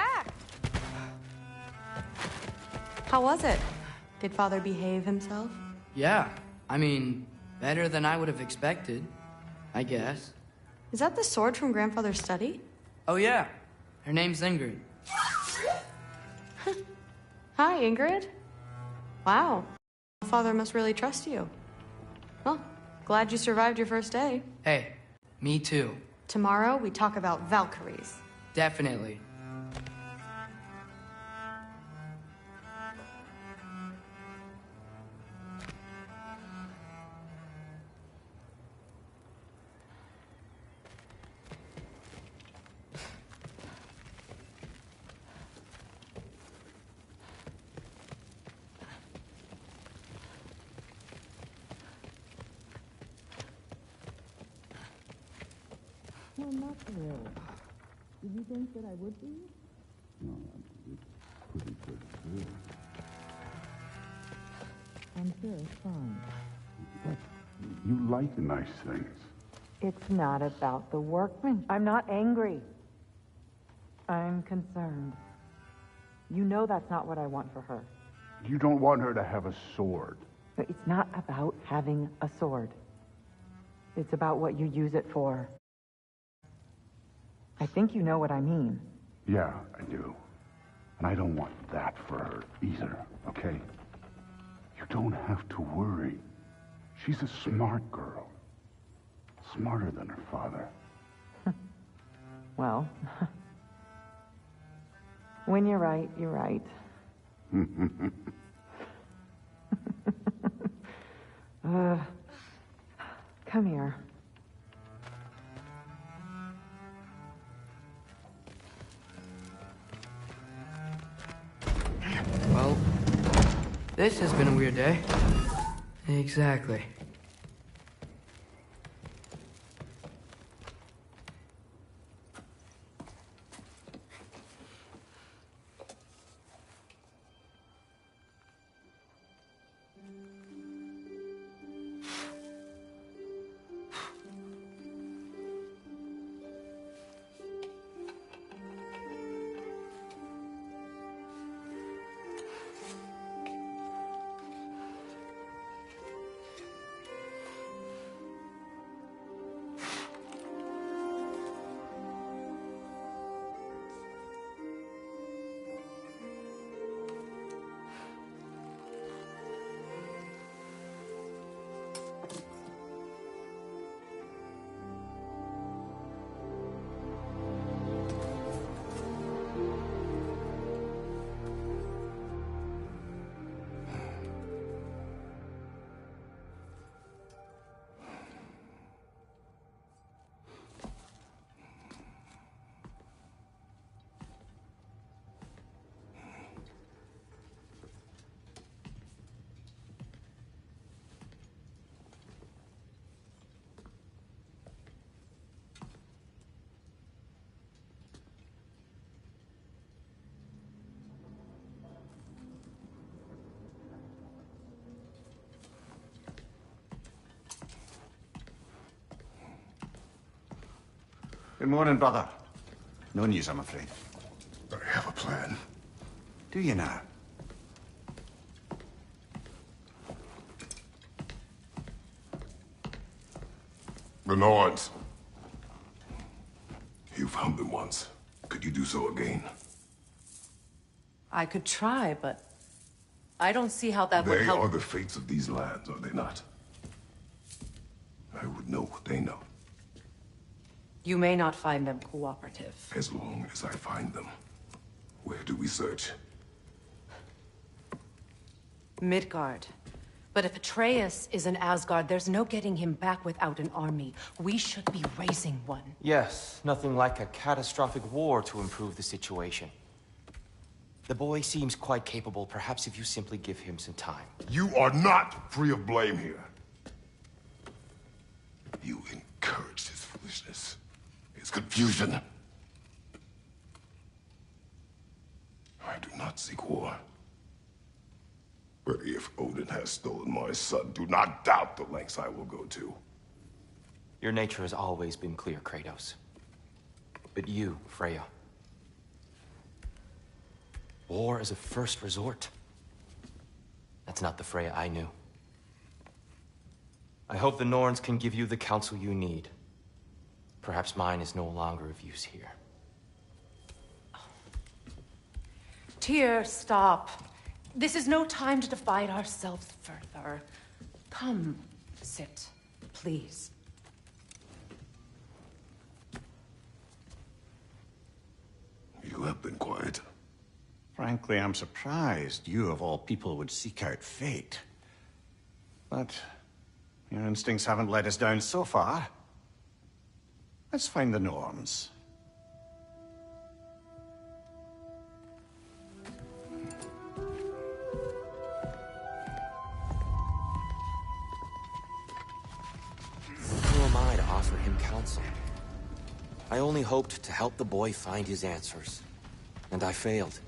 back! How was it? Did Father behave himself? Yeah, I mean, better than I would have expected, I guess. Is that the sword from Grandfather's study? Oh yeah, her name's Ingrid. Hi, Ingrid. Wow, Father must really trust you. Well, glad you survived your first day. Hey, me too. Tomorrow, we talk about Valkyries. Definitely. I'm not thrilled. Did you think that I would be? No, it's pretty good. I'm sure it's fine. You like nice things. It's not about the workman. I'm not angry. I'm concerned. You know that's not what I want for her. You don't want her to have a sword. But it's not about having a sword. It's about what you use it for. I think you know what I mean. Yeah, I do. And I don't want that for her either, okay? You don't have to worry. She's a smart girl. Smarter than her father. Well, when you're right, you're right. Come here. Well, this has been a weird day. Exactly. Good morning, brother. No news, I'm afraid. I have a plan. Do you now? Renard. You found them once. Could you do so again? I could try, but I don't see how that would They help. are the fates of these lands, are they not? I would know what they know. You may not find them cooperative. As long as I find them. Where do we search? Midgard. But if Atreus is in Asgard, there's no getting him back without an army. We should be raising one. Yes, nothing like a catastrophic war to improve the situation. The boy seems quite capable. Perhaps if you simply give him some time. You are not free of blame here. You encouraged his foolishness. His confusion. I do not seek war. But if Odin has stolen my son, do not doubt the lengths I will go to. Your nature has always been clear, Kratos. But you, Freya. War as a first resort. That's not the Freya I knew. I hope the Norns can give you the counsel you need. Perhaps mine is no longer of use here. Tyr, stop. This is no time to divide ourselves further. Come, sit, please. You have been quiet. Frankly, I'm surprised you, of all people, would seek out fate. But your instincts haven't let us down so far. Let's find the Norns. Who am I to offer him counsel? I only hoped to help the boy find his answers. And I failed.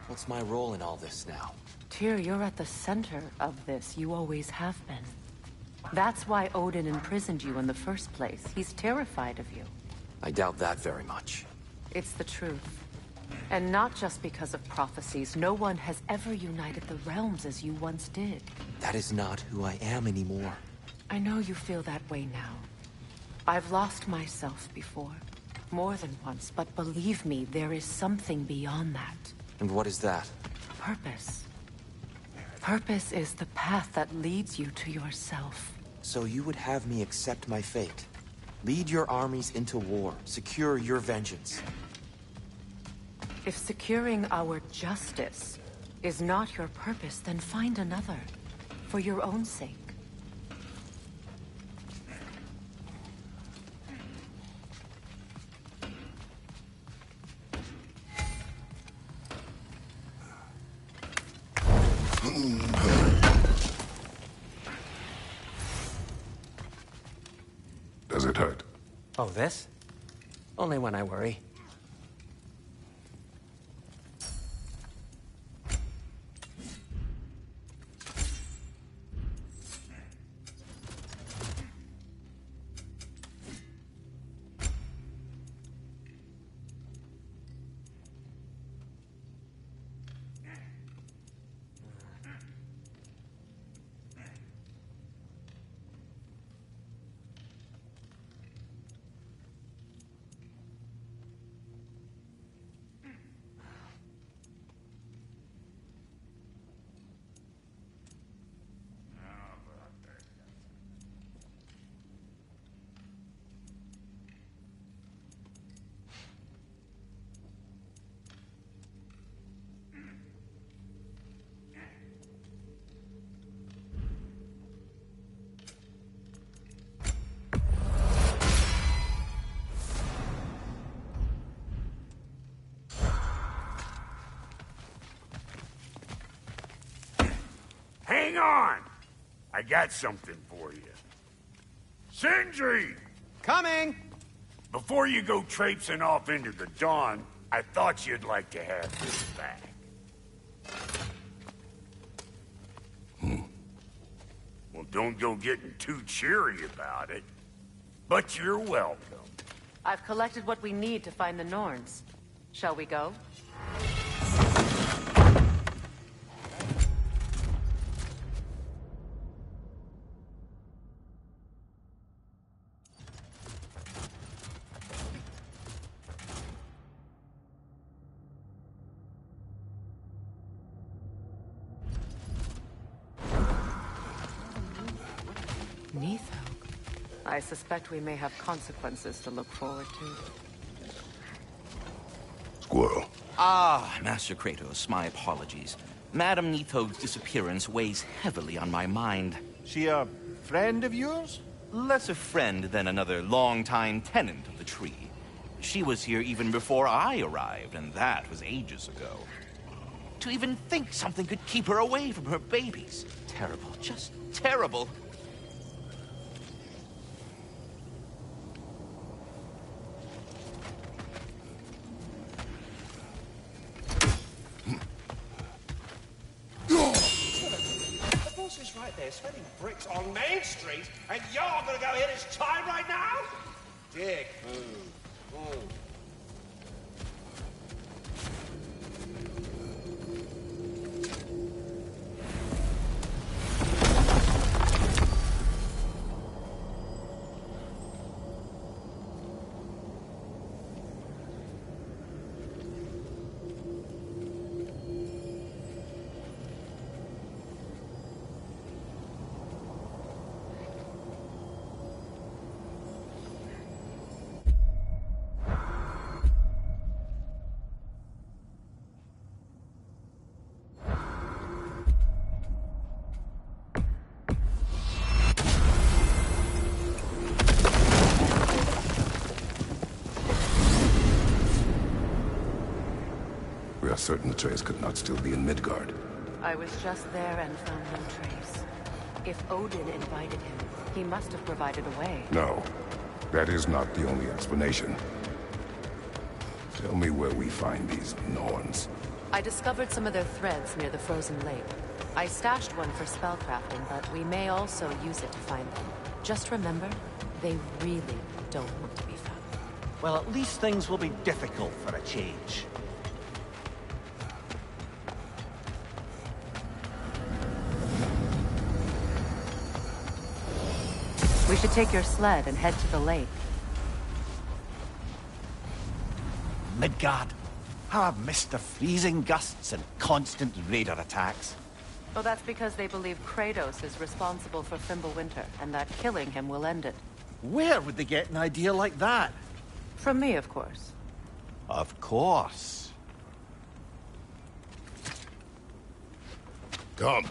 What's my role in all this now? Tyr, you're at the center of this. You always have been. That's why Odin imprisoned you in the first place. He's terrified of you. I doubt that very much. It's the truth. And not just because of prophecies. No one has ever united the realms as you once did. That is not who I am anymore. I know you feel that way now. I've lost myself before. More than once, but believe me, there is something beyond that. And what is that? Purpose. Purpose is the path that leads you to yourself. So you would have me accept my fate? Lead your armies into war, secure your vengeance. If securing our justice is not your purpose, then find another. For your own sake. Does it hurt? Oh, this? Only when I worry. Hang on! I got something for you. Sindri! Coming! Before you go traipsing off into the dawn, I thought you'd like to have this back. Well, don't go getting too cheery about it. But you're welcome. I've collected what we need to find the Norns. Shall we go? Neathog. I suspect we may have consequences to look forward to. Squirrel. Ah, Master Kratos, my apologies. Madame Neathog's disappearance weighs heavily on my mind. She a friend of yours? Less a friend than another longtime tenant of the tree. She was here even before I arrived, and that was ages ago. To even think something could keep her away from her babies. Terrible, just terrible. Is right there, smelling bricks on Main Street, and you're gonna go hit his time right now? Dig. certain the trace could not still be in Midgard. I was just there and found no trace. If Odin invited him, he must have provided a way. No, that is not the only explanation. Tell me where we find these Norns. I discovered some of their threads near the frozen lake. I stashed one for spellcrafting, but we may also use it to find them. Just remember, they really don't want to be found. Well, at least things will be difficult for a change. We should take your sled and head to the lake. Midgard. How I've missed the freezing gusts and constant raider attacks. Oh, that's because they believe Kratos is responsible for Fimbulwinter, and that killing him will end it. Where would they get an idea like that? From me, of course. Of course. Come.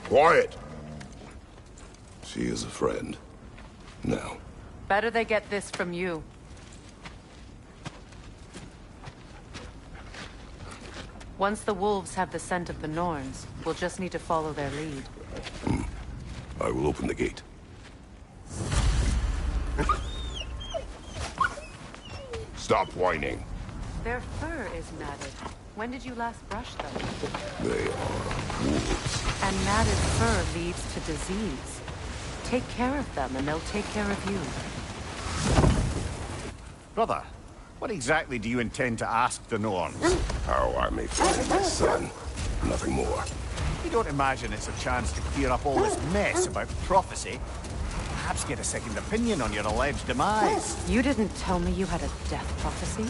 Quiet! She is a friend. Now. Better they get this from you. Once the wolves have the scent of the Norns, we'll just need to follow their lead. I will open the gate. Stop whining. Their fur is matted. When did you last brush them? They are wolves. And matted fur leads to disease. Take care of them, and they'll take care of you. Brother, what exactly do you intend to ask the Norns? How I may find my son. Nothing more. You don't imagine it's a chance to clear up all this mess about prophecy? Perhaps get a second opinion on your alleged demise. You didn't tell me you had a death prophecy?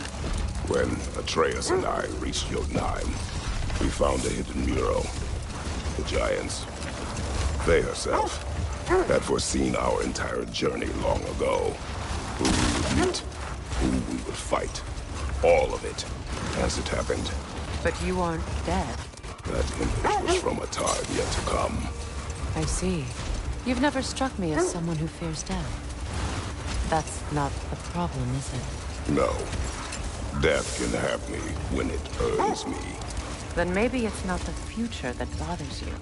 When Atreus and I reached Jotunheim, we found a hidden mural. The giants, they herself, had foreseen our entire journey long ago. Who we would meet, who we would fight. All of it, as it happened. But you aren't dead. That image was from a time yet to come. I see. You've never struck me as someone who fears death. That's not the problem, is it? No. Death can have me when it earns me. Then maybe it's not the future that bothers you.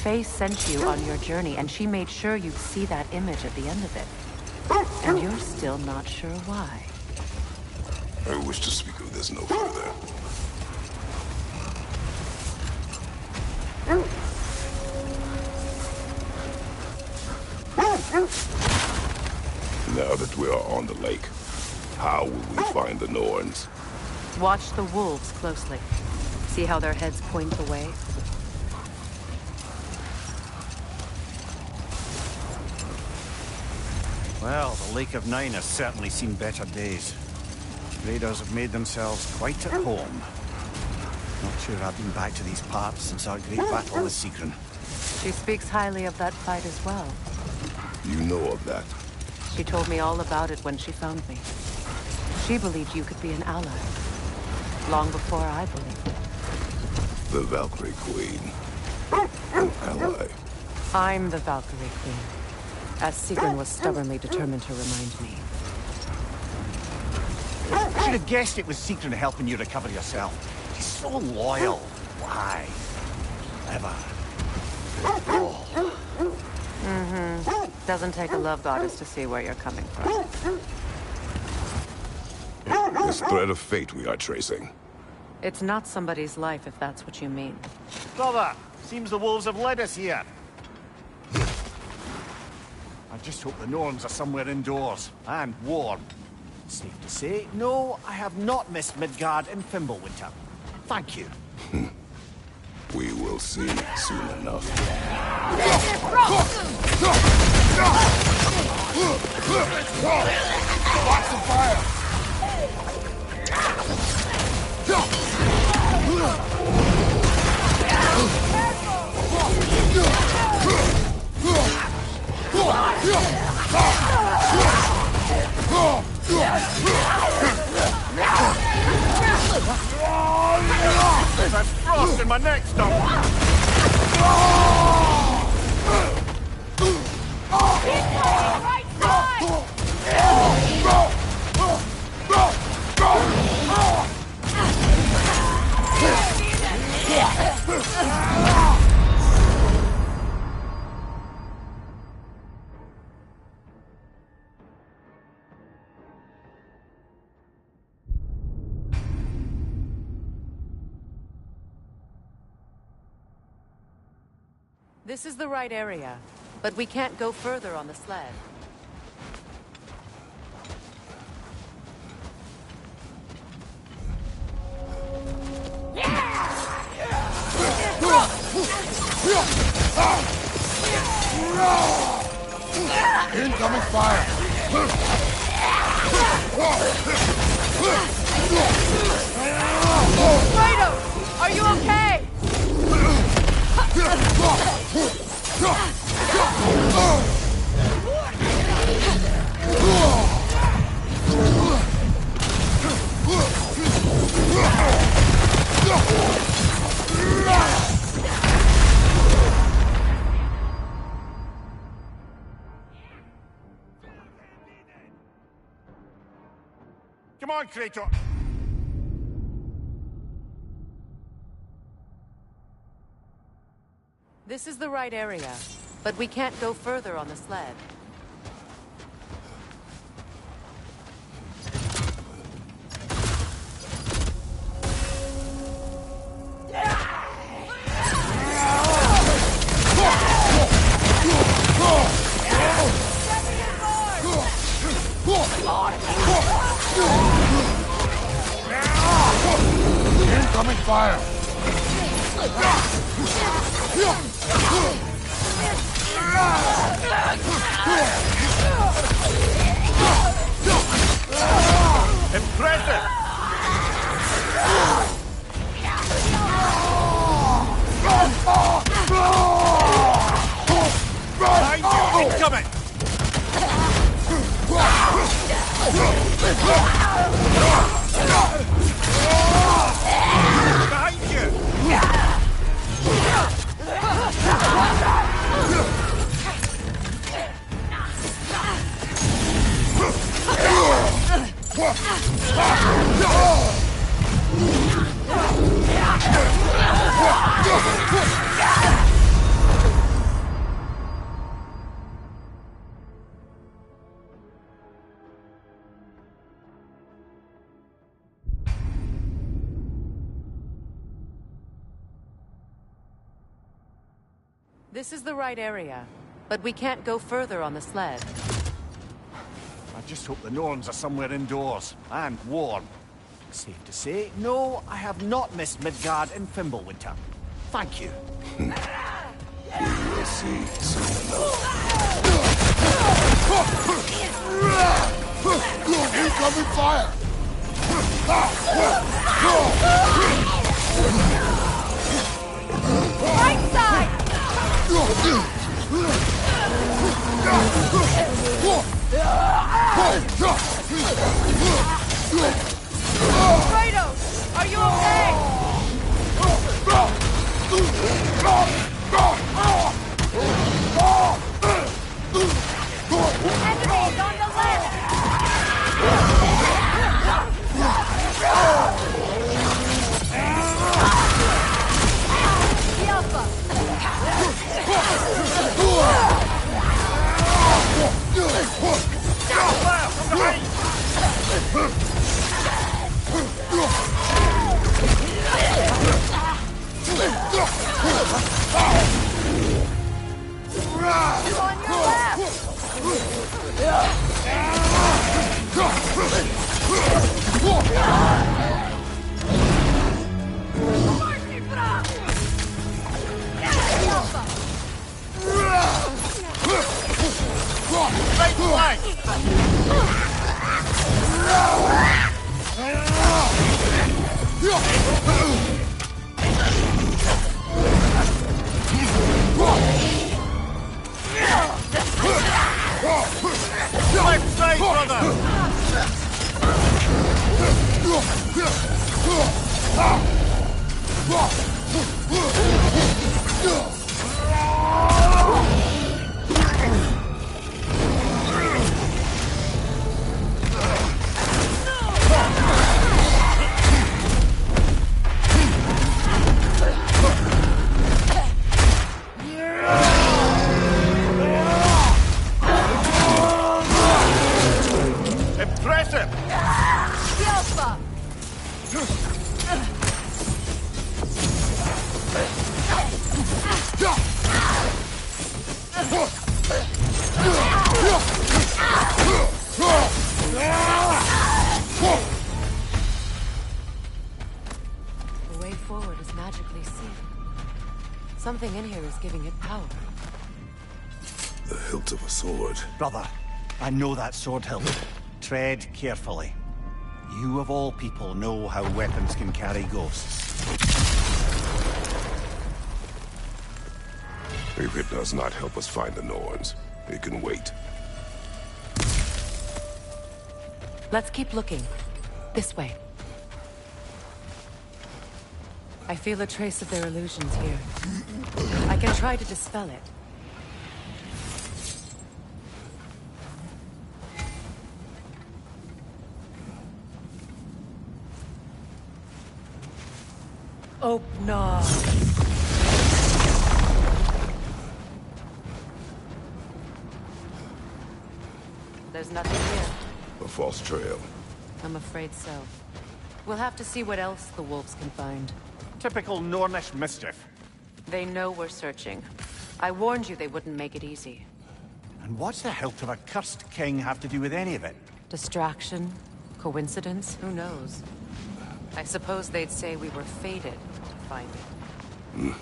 Faye sent you on your journey, and she made sure you'd see that image at the end of it. And you're still not sure why. I wish to speak of this no further. Now that we are on the lake, how will we find the Norns? Watch the wolves closely. See how their heads point the way? Well, the Lake of Nine has certainly seen better days. Raiders have made themselves quite at home. Not sure I've been back to these parts since our great battle with Sigrun. She speaks highly of that fight as well. You know of that? She told me all about it when she found me. She believed you could be an ally. Long before I believed it. The Valkyrie Queen. An ally. I'm the Valkyrie Queen. As Sigrun was stubbornly determined to remind me. I should have guessed it was Sigrun helping you recover yourself. She's so loyal. Why? Clever. Doesn't take a love goddess to see where you're coming from. This thread of fate we are tracing. It's not somebody's life, if that's what you mean. Brother, seems the wolves have led us here. I just hope the Norns are somewhere indoors, and warm. Safe to say, no, I have not missed Midgard in Fimbulwinter. Thank you. We will see soon enough. Lots of fire! There's frost in my neck, Stump! Right side! This is the right area, but we can't go further on the sled. Incoming fire! Kratos! Are you okay? Come on, Kratos. This is the right area, but we can't go further on the sled. Incoming fire! Impressive! Behind you! Incoming! Behind you! This is the right area, but we can't go further on the sled. I just hope the Norns are somewhere indoors and warm. Safe to say, no, I have not missed Midgard and Fimbulwinter. Thank you. We will see soon enough. Incoming fire! Right side! Kratos, are you Enemies on the left! Left side, brother! Impressive! The way forward is magically sealed. Something in here is giving it power. The hilt of a sword. Brother, I know that sword hilt. Tread carefully. You of all people know how weapons can carry ghosts. If it does not help us find the Norns, it can wait. Let's keep looking. This way. I feel a trace of their illusions here. I can try to dispel it. Oh, no. There's nothing here. A false trail. I'm afraid so. We'll have to see what else the wolves can find. Typical Nornish mischief. They know we're searching. I warned you they wouldn't make it easy. And what's the hilt of a cursed king have to do with any of it? Distraction? Coincidence? Who knows? I suppose they'd say we were fated to find it.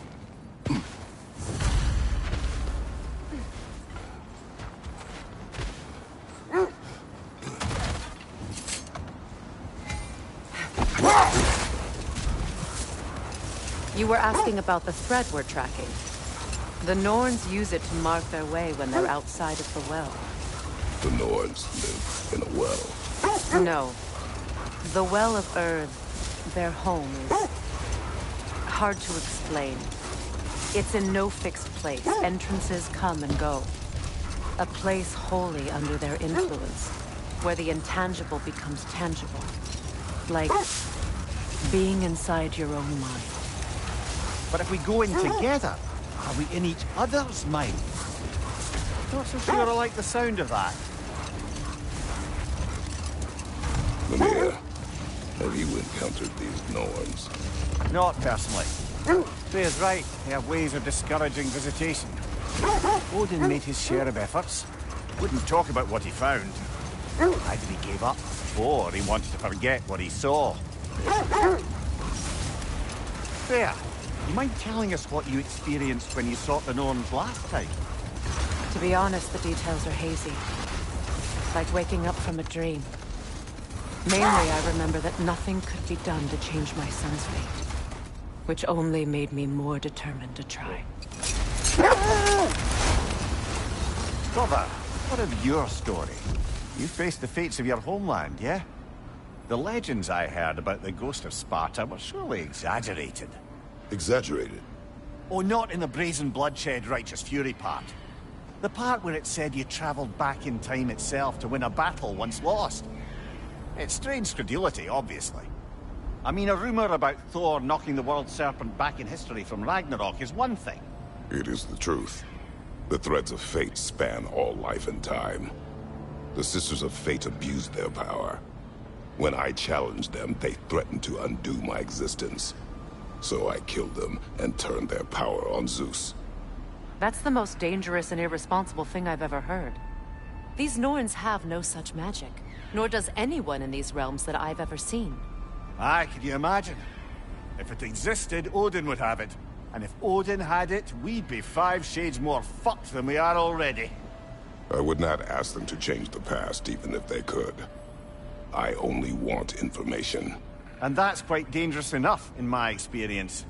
You were asking about the thread we're tracking. The Norns use it to mark their way when they're outside of the well. The Norns live in a well. No. The Well of Earth, their home, is hard to explain. It's in no fixed place. Entrances come and go. A place wholly under their influence, where the intangible becomes tangible. Like being inside your own mind. But if we go in together, are we in each other's mind? Not so sure I like the sound of that. Lemire, have you encountered these Norns? Not personally. Freya's right. They have ways of discouraging visitation. Odin made his share of efforts. Wouldn't talk about what he found. Either he gave up, or he wanted to forget what he saw. Freya, you mind telling us what you experienced when you sought the Norns last time? To be honest, the details are hazy. Like waking up from a dream. Mainly, I remember that nothing could be done to change my son's fate. Which only made me more determined to try. Brother, what of your story? You faced the fates of your homeland, yeah? The legends I heard about the ghost of Sparta were surely exaggerated. Exaggerated? Oh, not in the brazen bloodshed righteous fury part. The part where it said you traveled back in time itself to win a battle once lost. It's strange credulity, obviously. I mean, a rumor about Thor knocking the world serpent back in history from Ragnarok is one thing. It is the truth. The threads of fate span all life and time. The Sisters of Fate abused their power. When I challenged them, they threatened to undo my existence. So I killed them and turned their power on Zeus. That's the most dangerous and irresponsible thing I've ever heard. These Norns have no such magic, nor does anyone in these realms that I've ever seen. Aye, can you imagine? If it existed, Odin would have it. And if Odin had it, we'd be 5 shades more fucked than we are already. I would not ask them to change the past, even if they could. I only want information. And that's quite dangerous enough, in my experience.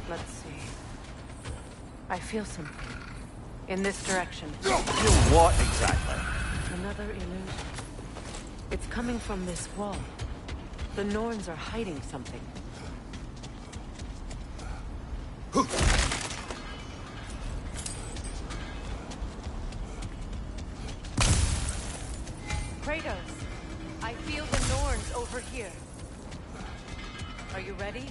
Let's see. I feel something. In this direction. Feel what exactly? Another illusion. It's coming from this wall. The Norns are hiding something. Kratos, I feel the Norns over here. Are you ready?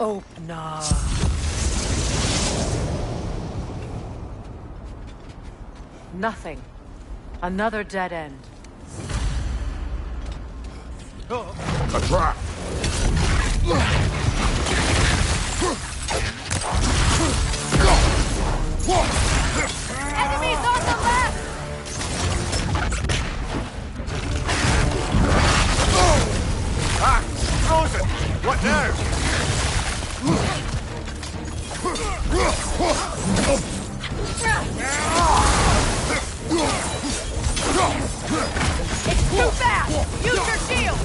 Opener. Nothing. Another dead end. A trap! Enemies on the left! Ah! Frozen! What now? It's too fast! Use your shield!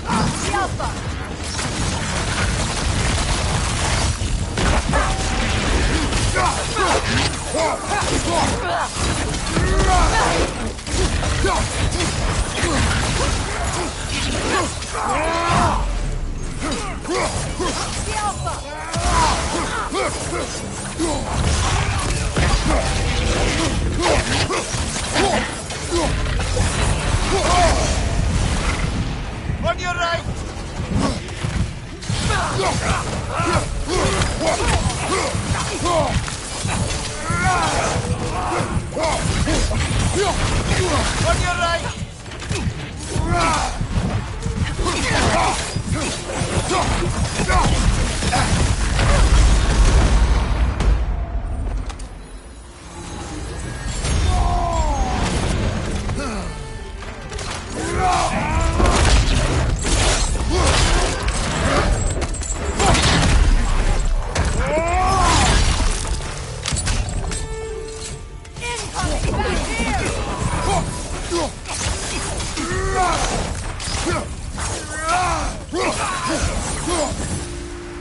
The Alpha! The On your right! On your right!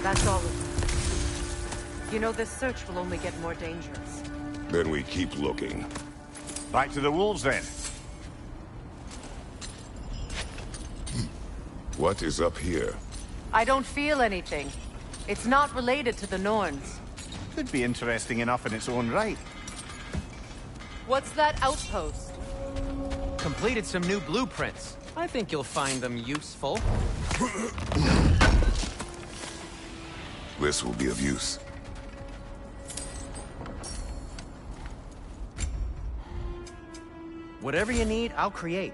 That's all of them. You know, this search will only get more dangerous. Then we keep looking. Back to the wolves, then. What is up here? I don't feel anything. It's not related to the Norns. Could be interesting enough in its own right. What's that outpost? Completed some new blueprints. I think you'll find them useful. This will be of use. Whatever you need, I'll create.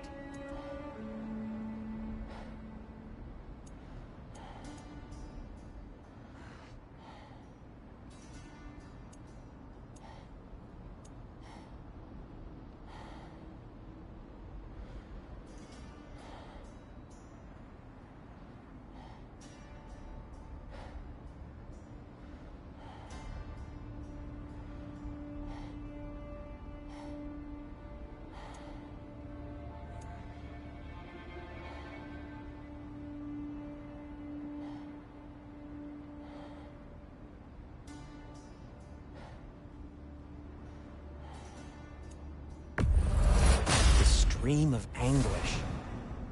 Dream of anguish.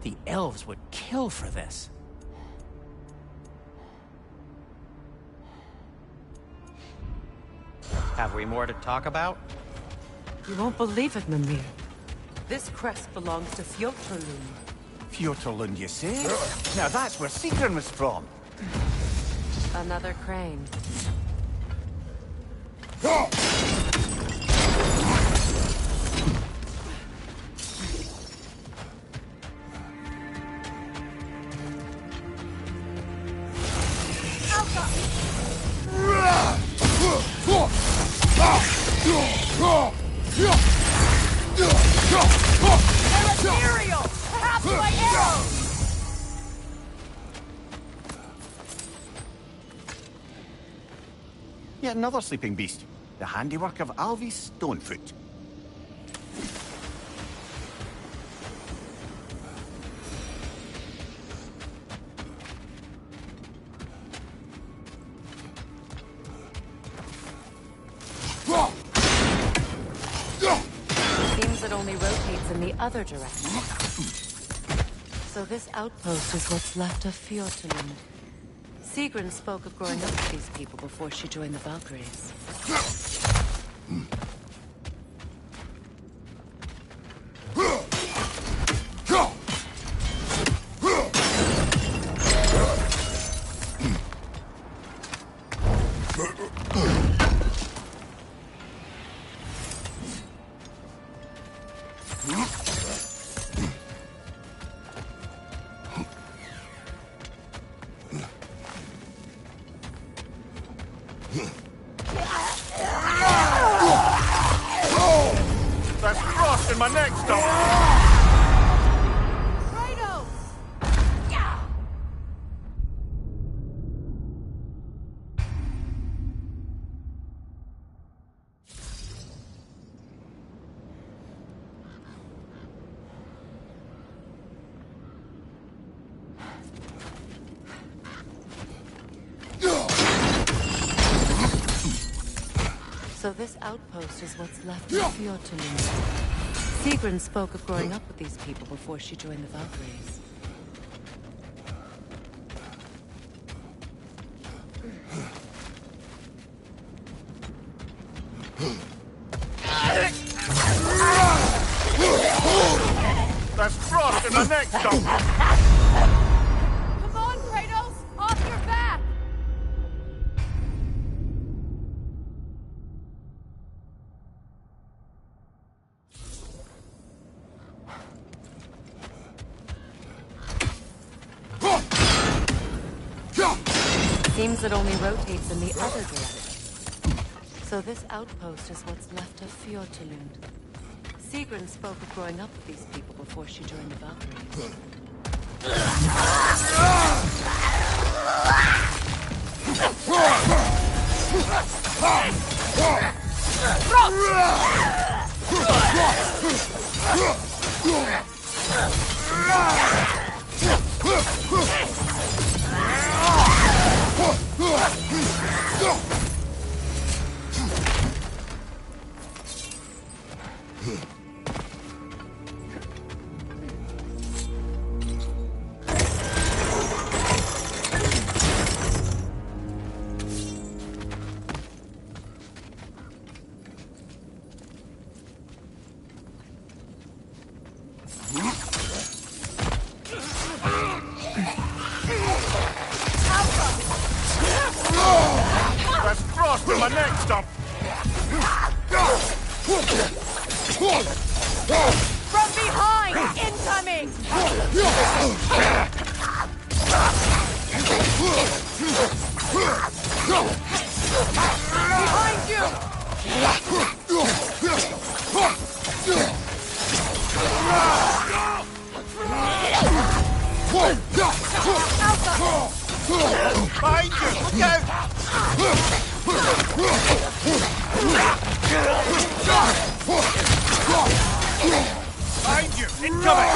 The elves would kill for this. Have we more to talk about? You won't believe it, Mimir. This crest belongs to Fjotorlund. Fjotorlund, you say? Now that's where Sigrun was from. Another crane. Material! Half my arrows! Yet another sleeping beast. The handiwork of Alvi Stonefoot. Seems it only rotates in the other direction. So this outpost is what's left of Fjotorlund. Sigrun spoke of growing up with these people before she joined the Valkyries. That's frost in my neck, Stump! So this outpost is what's left of Fjordtulund. Sigrun spoke of growing up with these people before she joined the Valkyries. That's frost in my neck, Stump! Come on, Kratos! Off your back! Seems it only rotates in the other direction. So this outpost is what's left of Fjordtulund. Sigrun spoke of growing up with these people before she joined the Valkyries. That's frost in my neck, Stump! From behind! Incoming! Behind you! Behind you! Look out! Behind you! Incoming!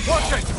Watch it!